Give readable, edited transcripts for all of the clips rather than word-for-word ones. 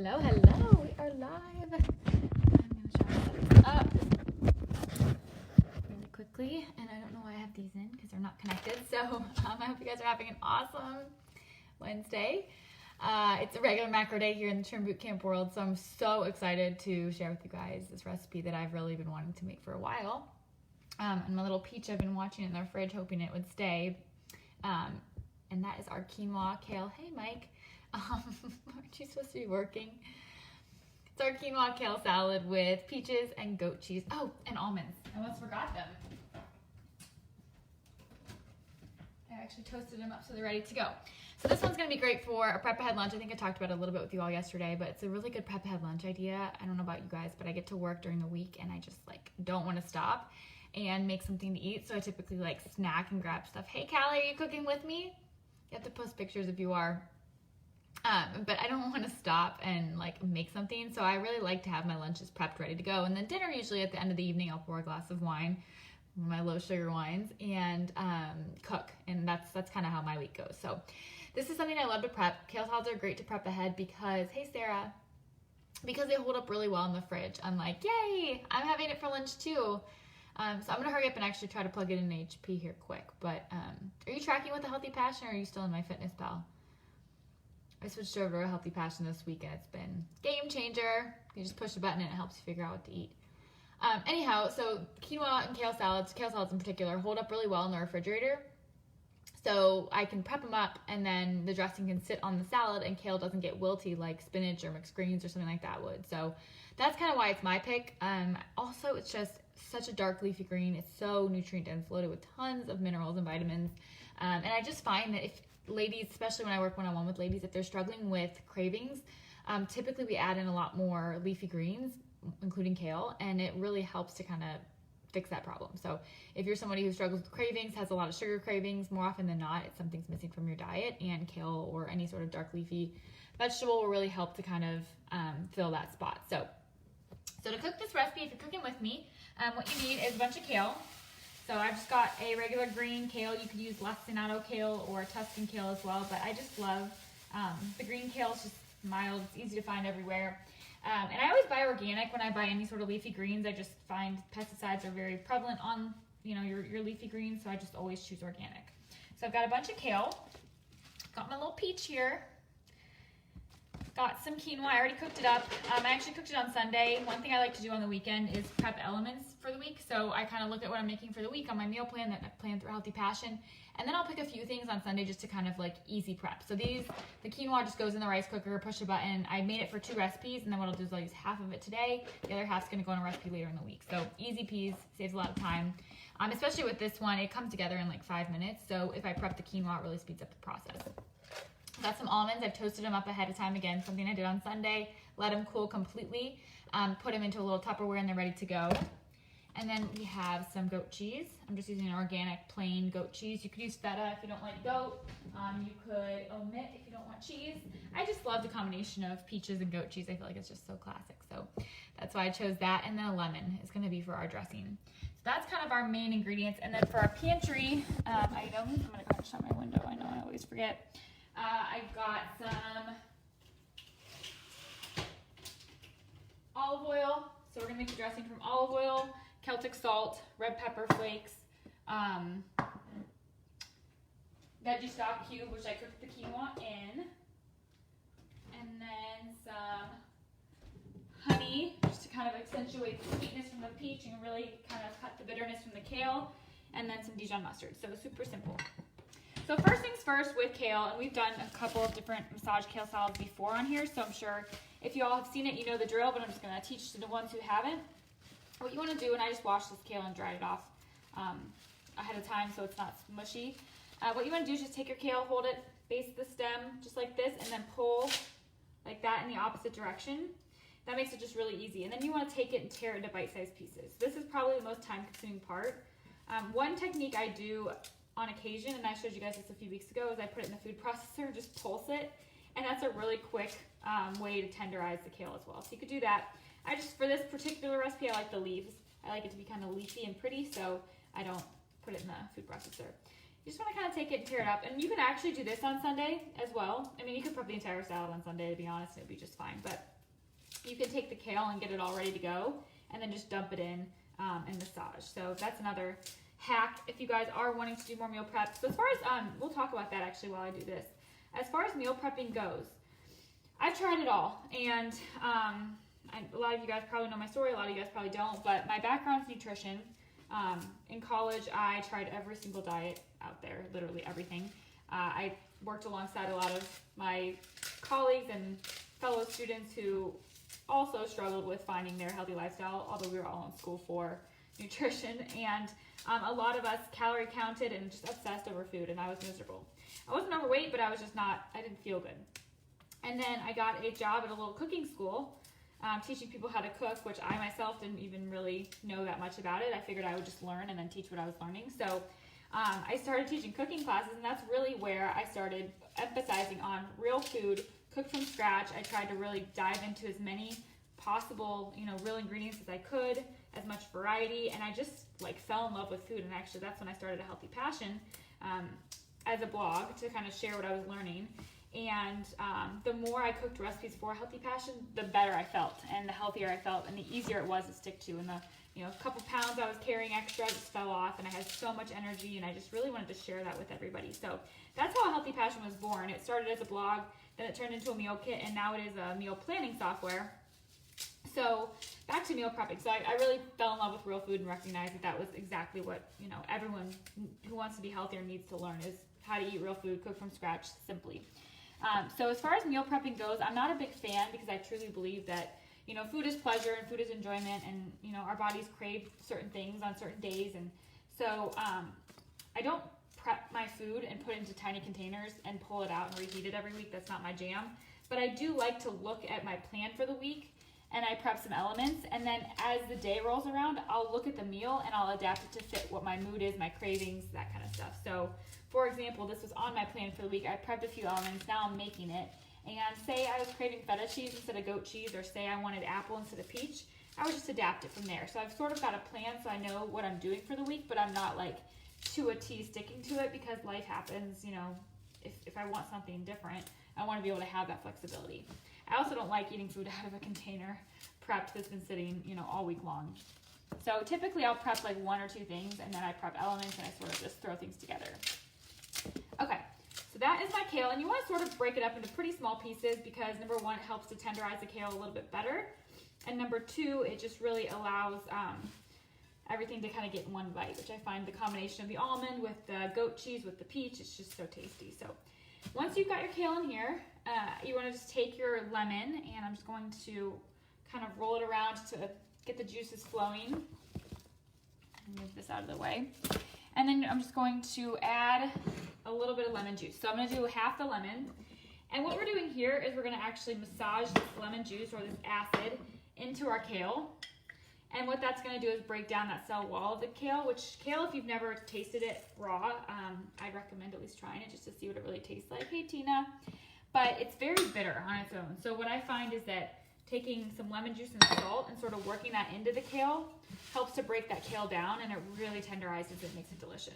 Hello, hello, we are live. I'm gonna try to set this up really quickly, and I don't know why I have these in because they're not connected. So I hope you guys are having an awesome Wednesday. It's a regular macro day here in the Trim Bootcamp world, so I'm so excited to share with you guys this recipe that I've really been wanting to make for a while. And my little peach, I've been watching it in their fridge, hoping it would stay. And that is our quinoa kale. Hey, Mike. Aren't you supposed to be working? It's our quinoa kale salad with peaches and goat cheese. Oh, and almonds. I almost forgot them. I actually toasted them up so they're ready to go. So this one's going to be great for a prep ahead lunch. I think I talked about it a little bit with you all yesterday, but it's a really good prep ahead lunch idea. I don't know about you guys, but I get to work during the week and I just don't want to stop and make something to eat. So I typically snack and grab stuff. Hey, Callie, are you cooking with me? You have to post pictures if you are. But I don't want to stop and make something. So I really like to have my lunches prepped, ready to go. And then dinner, usually at the end of the evening, I'll pour a glass of wine, my low sugar wines, and cook. And that's kind of how my week goes. So this is something I love to prep. Kale salads are great to prep ahead because, hey Sarah, because they hold up really well in the fridge. I'm like, yay, I'm having it for lunch too. So I'm going to hurry up and actually try to plug it in HP here quick. But are you tracking with the Healthy Passion or are you still in my Fitness Pal? I switched over to Healthy Passion this week and it's been game changer. You just push a button and it helps you figure out what to eat. Anyhow, so quinoa and kale salads in particular, hold up really well in the refrigerator. So I can prep them up and then the dressing can sit on the salad and kale doesn't get wilty like spinach or mixed greens or something like that would. So that's kind of why it's my pick. Also, it's just such a dark leafy green. It's so nutrient dense, loaded with tons of minerals and vitamins. And I just find that if ladies, especially when I work one-on-one with ladies, if they're struggling with cravings, typically we add in a lot more leafy greens, including kale, and it really helps to kind of fix that problem. So if you're somebody who struggles with cravings, has a lot of sugar cravings, more often than not, it's something's missing from your diet, and kale or any sort of dark leafy vegetable will really help to kind of fill that spot. So to cook this recipe, if you're cooking with me, what you need is a bunch of kale. So I've just got a regular green kale. You could use lacinato kale or Tuscan kale as well, but I just love the green kale. It's just mild. It's easy to find everywhere. And I always buy organic when I buy any sort of leafy greens. I just find pesticides are very prevalent on your leafy greens, so I just always choose organic. So I've got a bunch of kale. Got my little peach here. Got some quinoa. I already cooked it up. I actually cooked it on Sunday. One thing I like to do on the weekend is prep elements for the week. So I kind of look at what I'm making for the week on my meal plan that I plan through Healthy Passion. And then I'll pick a few things on Sunday just to kind of easy prep. So the quinoa just goes in the rice cooker, push a button. I made it for 2 recipes, and then what I'll do is I'll use half of it today. The other half's gonna go in a recipe later in the week. So easy peas, saves a lot of time. Especially with this one, it comes together in 5 minutes. So if I prep the quinoa, it really speeds up the process. Got some almonds. I've toasted them up ahead of time. Again, something I did on Sunday. Let them cool completely. Put them into a little Tupperware and they're ready to go. And then we have some goat cheese. I'm just using an organic plain goat cheese. You could use feta if you don't like goat. You could omit if you don't want cheese. I just love the combination of peaches and goat cheese. I feel like it's just so classic. So that's why I chose that. And then a lemon is going to be for our dressing. So that's kind of our main ingredients. And then for our pantry items, I'm going to go ahead and shut my window. I know I always forget. I've got some olive oil. So we're going to make the dressing from olive oil, Celtic salt, red pepper flakes, veggie stock cube, which I cooked the quinoa in, and then some honey, just to kind of accentuate the sweetness from the peach and really kind of cut the bitterness from the kale, and then some Dijon mustard. So super simple. So first things first with kale, and we've done a couple of different massage kale salads before on here, so I'm sure if you all have seen it, you know the drill, but I'm just going to teach to the ones who haven't. What you want to do, and I just washed this kale and dried it off ahead of time so it's not mushy. What you want to do is just take your kale, hold it, base the stem just like this, and then pull like that in the opposite direction. That makes it just really easy. And then you want to take it and tear it into bite-sized pieces. This is probably the most time-consuming part. One technique I do on occasion, and I showed you guys this a few weeks ago, is I put it in the food processor, just pulse it, and that's a really quick way to tenderize the kale as well. So you could do that. For this particular recipe, I like the leaves. I like it to be kind of leafy and pretty, so I don't put it in the food processor. You just want to kind of take it and tear it up. And you can actually do this on Sunday as well. I mean, you could prep the entire salad on Sunday, to be honest, and it would be just fine. But you can take the kale and get it all ready to go, and then just dump it in and massage. So that's another hack if you guys are wanting to do more meal prep. So as far as, we'll talk about that actually while I do this. As far as meal prepping goes, I've tried it all, and a lot of you guys probably know my story, a lot of you guys probably don't, but my background's nutrition. In college, I tried every single diet out there, literally everything. I worked alongside a lot of my colleagues and fellow students who also struggled with finding their healthy lifestyle, although we were all in school for nutrition, and a lot of us calorie counted and just obsessed over food, and I was miserable. I wasn't overweight, but I was just not, I didn't feel good. And then I got a job at a little cooking school, teaching people how to cook, which I myself didn't even really know that much about it. I figured I would just learn and then teach what I was learning. So I started teaching cooking classes, and that's really where I started emphasizing on real food, cooked from scratch. I tried to really dive into as many possible, real ingredients as I could, as much variety, and I just fell in love with food. And actually that's when I started a Healthy Passion as a blog to kind of share what I was learning. And the more I cooked recipes for Healthy Passion, the better I felt, and the healthier I felt, and the easier it was to stick to. And the couple pounds I was carrying extra just fell off, and I had so much energy, and I just really wanted to share that with everybody. So that's how Healthy Passion was born. It started as a blog, then it turned into a meal kit, and now it is a meal planning software. So back to meal prepping. So I really fell in love with real food and recognized that was exactly what everyone who wants to be healthier needs to learn, is how to eat real food, cook from scratch, simply. So as far as meal prepping goes, I'm not a big fan, because I truly believe that food is pleasure and food is enjoyment, and our bodies crave certain things on certain days. And so I don't prep my food and put it into tiny containers and pull it out and reheat it every week. That's not my jam. But I do like to look at my plan for the week, and I prep some elements, and then as the day rolls around, I'll look at the meal and I'll adapt it to fit what my mood is, my cravings, that kind of stuff. So for example, this was on my plan for the week. I prepped a few elements, now I'm making it. And say I was craving feta cheese instead of goat cheese, or say I wanted apple instead of peach, I would just adapt it from there. So I've sort of got a plan, so I know what I'm doing for the week, but I'm not to a T sticking to it, because life happens. If I want something different, I want to be able to have that flexibility. I also don't like eating food out of a container prepped that's been sitting, all week long. So typically I'll prep 1 or 2 things, and then I prep elements, and I sort of just throw things together. Okay, so that is my kale, and you want to sort of break it up into pretty small pieces, because number 1, it helps to tenderize the kale a little bit better, and number 2, it just really allows everything to kind of get in one bite, which I find the combination of the almond with the goat cheese with the peach, it's just so tasty. So once you've got your kale in here, you want to just take your lemon, and I'm just going to kind of roll it around to get the juices flowing. Move this out of the way. And then I'm just going to add a little bit of lemon juice. So I'm going to do half the lemon. And what we're doing here is we're going to actually massage this lemon juice, or this acid, into our kale. And what that's going to do is break down that cell wall of the kale, which kale, if you've never tasted it raw, I'd recommend at least trying it just to see what it really tastes like. Hey, Tina. But it's very bitter on its own. So what I find is that taking some lemon juice and salt and sort of working that into the kale helps to break that kale down, and it really tenderizes it, makes it delicious.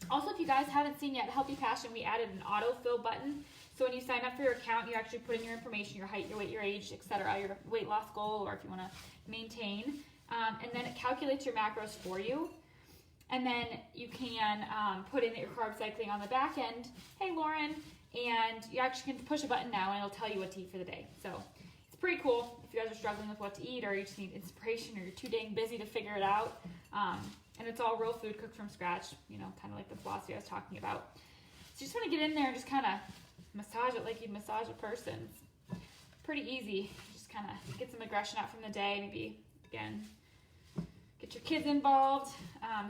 Also, if you guys haven't seen yet, Healthy Passion, we added an autofill button. So when you sign up for your account, you actually put in your information, your height, your weight, your age, etc., your weight loss goal, or if you want to maintain. And then it calculates your macros for you. And then you can put in your carb cycling on the back end. Hey, Lauren. And you actually can push a button now, and it'll tell you what to eat for the day. So it's pretty cool if you guys are struggling with what to eat, or you just need inspiration, or you're too dang busy to figure it out. And it's all real food cooked from scratch, kind of like the philosophy I was talking about. So you just want to get in there and just kind of massage it like you'd massage a person. It's pretty easy. Just kind of get some aggression out from the day. Maybe, again, get your kids involved.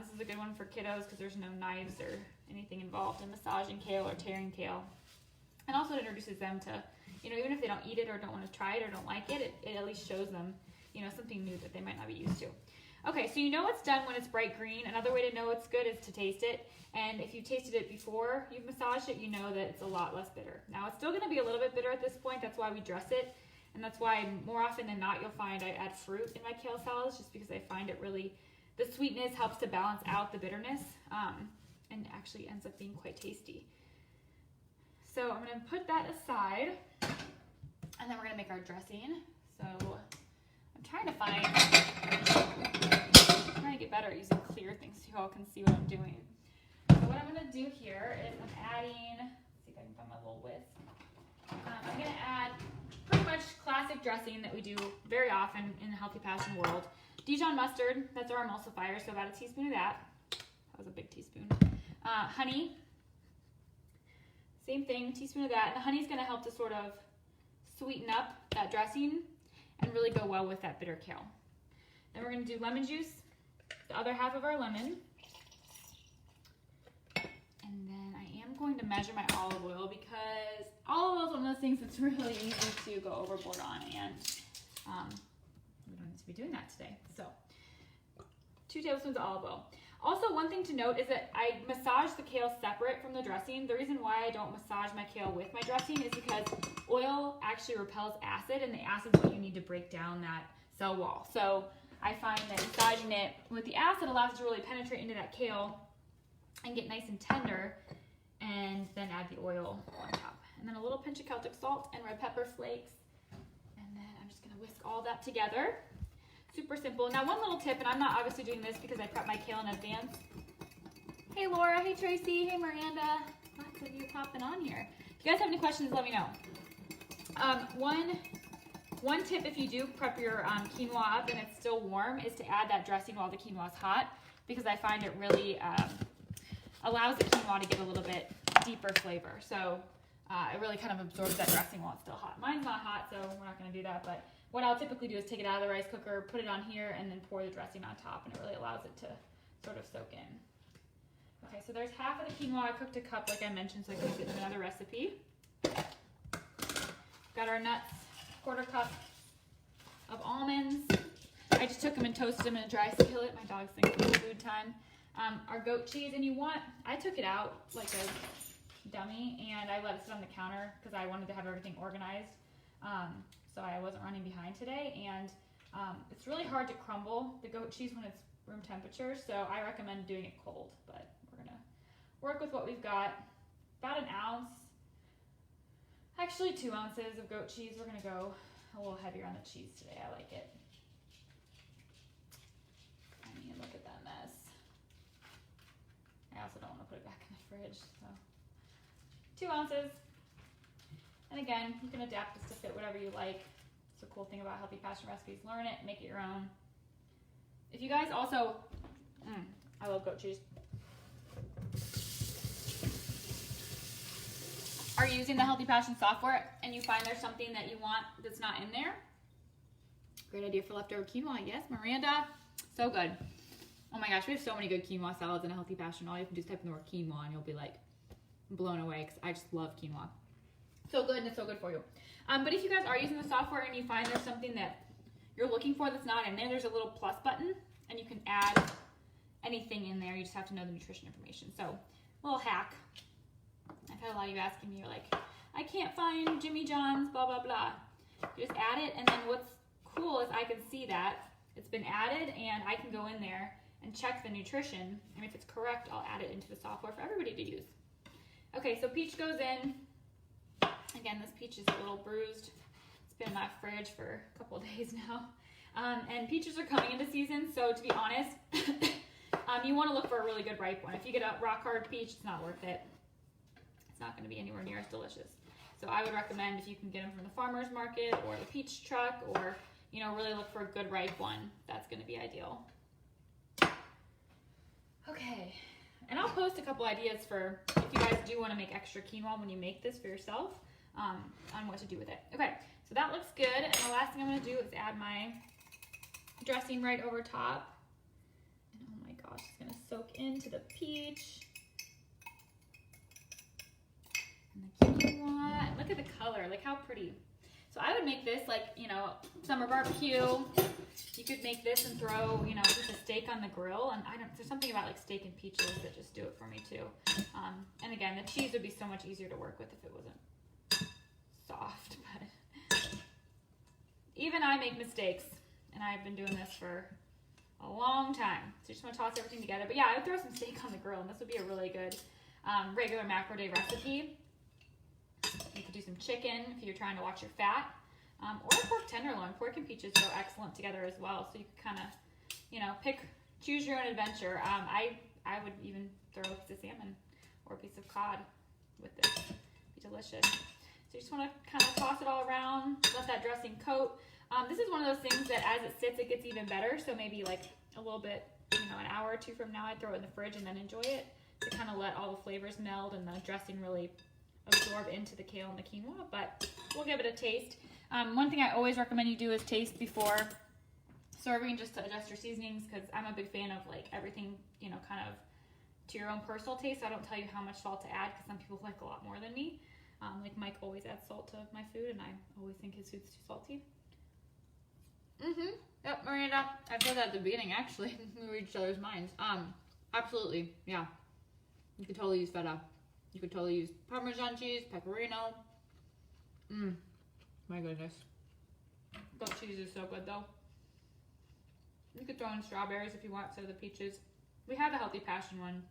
This is a good one for kiddos because there's no knives or anything involved in massaging kale or tearing kale. And also it introduces them to, even if they don't eat it or don't want to try it or don't like it, it at least shows them, something new that they might not be used to. Okay, so it's done when it's bright green. Another way to know it's good is to taste it. And if you tasted it before you've massaged it, you know that it's a lot less bitter. Now, it's still going to be a little bit bitter at this point. That's why we dress it. And that's why more often than not, you'll find I add fruit in my kale salads, just because I find it really, the sweetness helps to balance out the bitterness. and actually ends up being quite tasty. So I'm gonna put that aside, and then we're gonna make our dressing. So I'm trying to get better at using clear things so you all can see what I'm doing. So what I'm gonna do here is I'm adding, let's see if I can find my little whisk. I'm gonna add pretty much classic dressing that we do very often in the Healthy Passion world. Dijon mustard, that's our emulsifier, so about a teaspoon of that. That was a big teaspoon. Honey, same thing, a teaspoon of that. And the honey's gonna help to sort of sweeten up that dressing and really go well with that bitter kale. Then we're gonna do lemon juice, the other half of our lemon. And then I am going to measure my olive oil because olive oil is one of those things that's really easy to go overboard on, and we don't need to be doing that today. So 2 tablespoons of olive oil. Also, one thing to note is that I massage the kale separate from the dressing. The reason why I don't massage my kale with my dressing is because oil actually repels acid, and the acid is what you need to break down that cell wall. So I find that massaging it with the acid allows it to really penetrate into that kale and get nice and tender, and then add the oil on top. And then a little pinch of Celtic salt and red pepper flakes. And then I'm just gonna whisk all that together. Super simple. Now one little tip, and I'm not obviously doing this because I prep my kale in advance. Hey Laura, hey Tracy, hey Miranda. Lots of you popping on here. If you guys have any questions, let me know. One tip if you do prep your quinoa up and it's still warm is to add that dressing while the quinoa is hot, because I find it really allows the quinoa to get a little bit deeper flavor. So it really kind of absorbs that dressing while it's still hot. Mine's not hot, so we're not gonna do that, but what I'll typically do is take it out of the rice cooker, put it on here, and then pour the dressing on top, and it really allows it to sort of soak in. Okay, so there's half of the quinoa. I cooked a cup like I mentioned, so I can use it in another recipe. Got our nuts, 1/4 cup of almonds. I just took them and toasted them in a dry skillet. My dogs think it's food time. Our goat cheese, and I took it out like a dummy, and I let it sit on the counter because I wanted to have everything organized. So I wasn't running behind today, and it's really hard to crumble the goat cheese when it's room temperature, so I recommend doing it cold, but we're gonna work with what we've got. About an ounce, actually 2 ounces of goat cheese. We're gonna go a little heavier on the cheese today. I like it. I mean, look at that mess. I also don't want to put it back in the fridge, so 2 ounces. And again, you can adapt this to fit whatever you like. It's the cool thing about Healthy Passion recipes. Learn it, make it your own. If you guys also, I love goat cheese, are you using the Healthy Passion software and you find there's something that you want that's not in there? Great idea for leftover quinoa. Yes, Miranda, so good. Oh my gosh, we have so many good quinoa salads in a Healthy Passion. All you have to do is type in the word quinoa and you'll be like blown away, because I just love quinoa. So good, and it's so good for you. But if you guys are using the software and you find there's something that you're looking for that's not in there, there's a little plus button, and you can add anything in there. You just have to know the nutrition information. So, a little hack. I've had a lot of you asking me, you're like, I can't find Jimmy John's, blah, blah, blah. You just add it, and then what's cool is I can see that it's been added, and I can go in there and check the nutrition, and if it's correct, I'll add it into the software for everybody to use. Okay, so peach goes in. Again, this peach is a little bruised. It's been in my fridge for a couple of days now. And peaches are coming into season, so to be honest, you want to look for a really good ripe one. If you get a rock hard peach, it's not worth it. It's not going to be anywhere near as delicious. So I would recommend, if you can get them from the farmer's market or the peach truck, or really look for a good ripe one. That's going to be ideal. Okay, and I'll post a couple ideas for if you guys do want to make extra quinoa when you make this for yourself. On what to do with it. Okay, so that looks good, and the last thing I'm going to do is add my dressing right over top. And oh my gosh, it's going to soak into the peach and the quinoa. And look at the color, like how pretty. So I would make this like, summer barbecue. You could make this and throw, just a steak on the grill. And there's something about like steak and peaches that just do it for me too. And again, the cheese would be so much easier to work with if it wasn't soft, but even I make mistakes, and I've been doing this for a long time. So you just want to toss everything together. But yeah, I would throw some steak on the grill, and this would be a really good regular macro day recipe. You could do some chicken if you're trying to watch your fat, or a pork tenderloin. Pork and peaches go excellent together as well. So you could kind of, you know, choose your own adventure. I would even throw a piece of salmon or a piece of cod with this. It'd be delicious. So you just want to kind of toss it all around, let that dressing coat. This is one of those things that as it sits, it gets even better. So maybe like a little bit, you know, an hour or two from now, I'd throw it in the fridge and then enjoy it to kind of let all the flavors meld and the dressing really absorb into the kale and the quinoa. But we'll give it a taste. One thing I always recommend you do is taste before serving, just to adjust your seasonings, because I'm a big fan of like everything, you know, kind of to your own personal taste. I don't tell you how much salt to add because some people like a lot more than me. Like Mike always adds salt to my food, and I always think his food's too salty. Yep, Miranda. I said that at the beginning, actually. We read each other's minds. Absolutely, yeah. You could totally use feta. You could totally use Parmesan cheese, pecorino. My goodness. Goat cheese is so good, though. You could throw in strawberries if you want, so the peaches. We have a Healthy Passion one.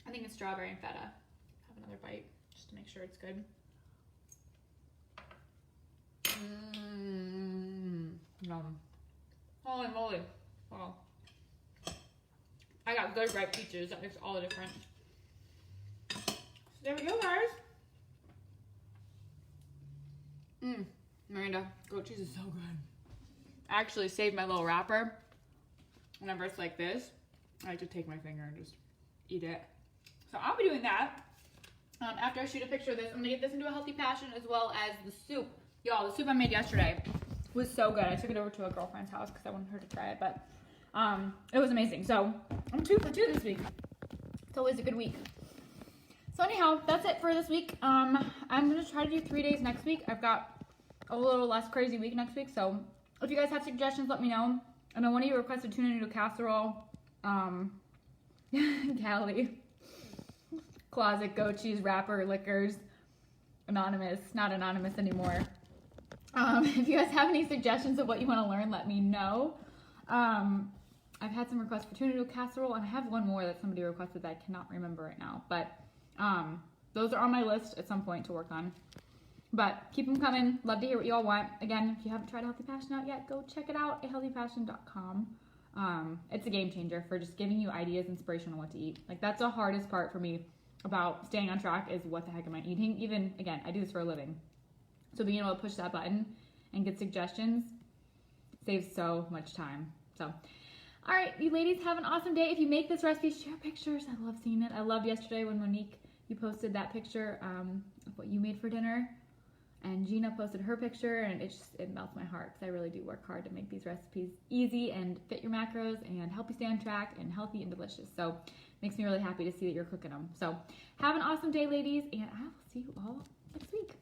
I think it's strawberry and feta. Have another bite, just to make sure it's good. Yum. Holy moly. Wow. I got good ripe peaches. That makes all the difference. So there we go, guys. Miranda, goat cheese is so good. I actually saved my little wrapper. Whenever it's like this, I like to take my finger and just eat it. So I'll be doing that. After I shoot a picture of this, I'm gonna get this into a Healthy Passion, as well as the soup. Y'all, the soup I made yesterday was so good. I took it over to a girlfriend's house because I wanted her to try it, but it was amazing. So I'm 2 for 2 this week. It's always a good week. So anyhow, that's it for this week. I'm gonna try to do 3 days next week. I've got a little less crazy week next week, so if you guys have suggestions, let me know. I know one of you requested tuna noodle casserole. Callie. Closet goat cheese wrapper liquors. Anonymous, not anonymous anymore. If you guys have any suggestions of what you want to learn, let me know. I've had some requests for tuna noodle casserole, and I have one more that somebody requested that I cannot remember right now. But those are on my list at some point to work on. But keep them coming. Love to hear what you all want. Again, if you haven't tried Healthy Passion out yet, go check it out at healthypassion.com. It's a game changer for just giving you ideas, inspiration on what to eat. Like, that's the hardest part for me about staying on track, is what the heck am I eating? Even, again, I do this for a living. So being able to push that button and get suggestions saves so much time. So, all right, you ladies, have an awesome day. If you make this recipe, share pictures. I love seeing it. I loved yesterday when Monique, you posted that picture of what you made for dinner. And Gina posted her picture, and it melts my heart, because I really do work hard to make these recipes easy and fit your macros and help you stay on track and healthy and delicious. So it makes me really happy to see that you're cooking them. So have an awesome day, ladies, and I will see you all next week.